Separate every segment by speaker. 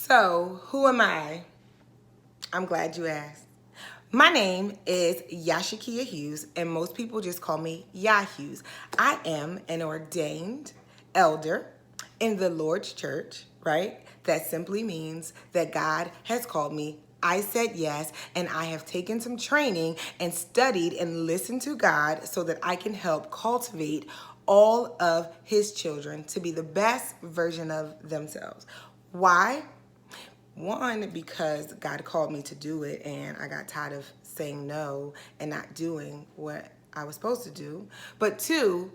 Speaker 1: So, who am I? I'm glad you asked. My name is Yashakia Hughes, and most people just call me Ya Hughes. I am an ordained elder in the Lord's church, right? That simply means that God has called me. I said yes, and I have taken some training and studied and listened to God so that I can help cultivate all of His children to be the best version of themselves. Why? One, because God called me to do it and I got tired of saying no and not doing what I was supposed to do. But two,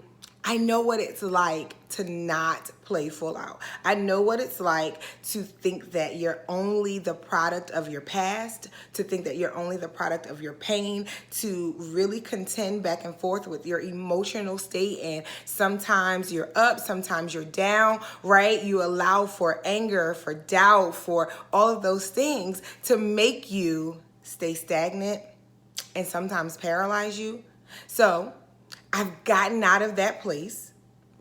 Speaker 1: I know what it's like to not play full out. I know what it's like to think that you're only the product of your past, to think that you're only the product of your pain, to really contend back and forth with your emotional state. And sometimes you're up, sometimes you're down, right? You allow for anger, for doubt, for all of those things to make you stay stagnant and sometimes paralyze you. So I've gotten out of that place,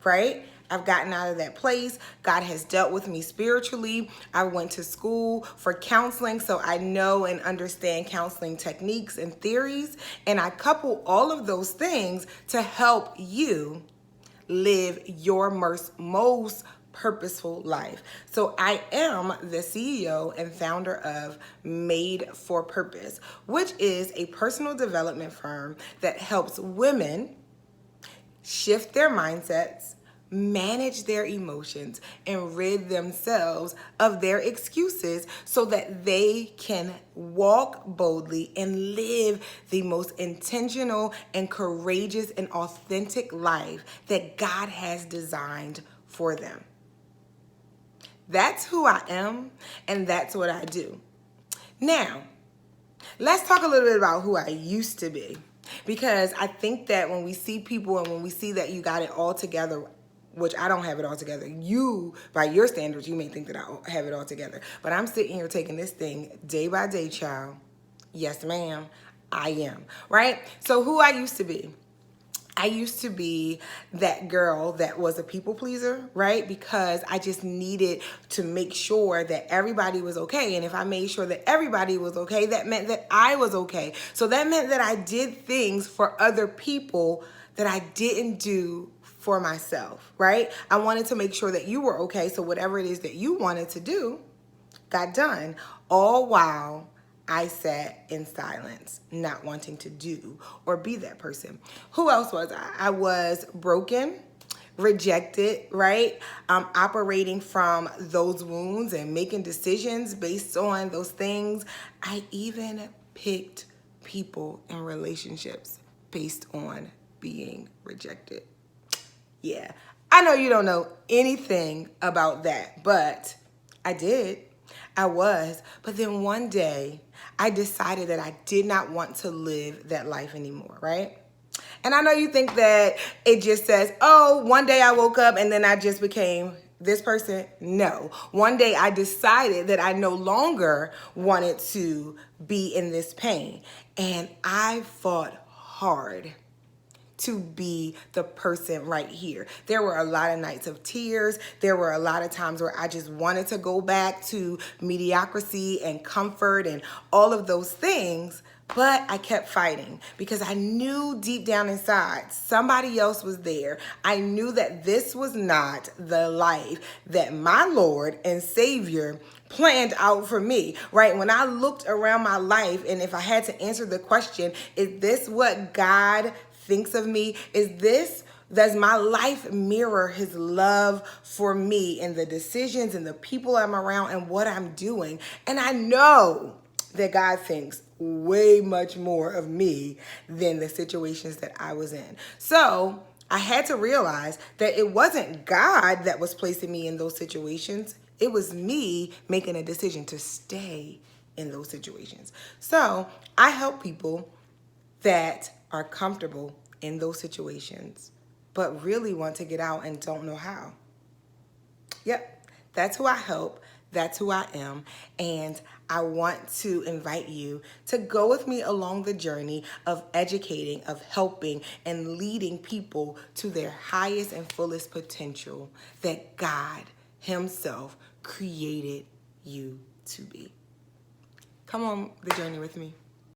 Speaker 1: right? I've gotten out of that place. God has dealt with me spiritually. I went to school for counseling, so I know and understand counseling techniques and theories. And I couple all of those things to help you live your most purposeful life. So I am the CEO and founder of Made for Purpose, which is a personal development firm that helps women shift their mindsets, manage their emotions, and rid themselves of their excuses so that they can walk boldly and live the most intentional and courageous and authentic life that God has designed for them. That's who I am, and that's what I do. Now, let's talk a little bit about who I used to be. Because I think that when we see people and when we see that you got it all together, which I don't have it all together. You, by your standards, you may think that I have it all together. But I'm sitting here taking this thing day by day, child. Yes, ma'am, I am. Right? So who I used to be. I used to be that girl that was a people pleaser, right? Because I just needed to make sure that everybody was okay. And if I made sure that everybody was okay, that meant that I was okay. So that meant that I did things for other people that I didn't do for myself, right? I wanted to make sure that you were okay. So whatever it is that you wanted to do got done, all while I sat in silence, not wanting to do or be that person. Who else was I? I was broken, rejected, right? Operating from those wounds and making decisions based on those things. I even picked people and relationships based on being rejected. Yeah, I know you don't know anything about that, but I did. I was. But then one day, I decided that I did not want to live that life anymore, right? And I know you think that it just says, oh, one day I woke up and then I just became this person. No. One day I decided that I no longer wanted to be in this pain. And I fought hard to be the person right here. There were a lot of nights of tears. There were a lot of times where I just wanted to go back to mediocrity and comfort and all of those things. But I kept fighting because I knew deep down inside somebody else was there. I knew that this was not the life that my Lord and Savior planned out for me, right? When I looked around my life and if I had to answer the question, is this what God thinks of me? Does my life mirror His love for me and the decisions and the people I'm around and what I'm doing? And I know that God thinks way much more of me than the situations that I was in. So I had to realize that it wasn't God that was placing me in those situations. It was me making a decision to stay in those situations. So I help people that are comfortable in those situations, but really want to get out and don't know how. Yep, that's who I help. That's who I am. And I want to invite you to go with me along the journey of educating, of helping, and leading people to their highest and fullest potential that God Himself created you to be. Come on the journey with me.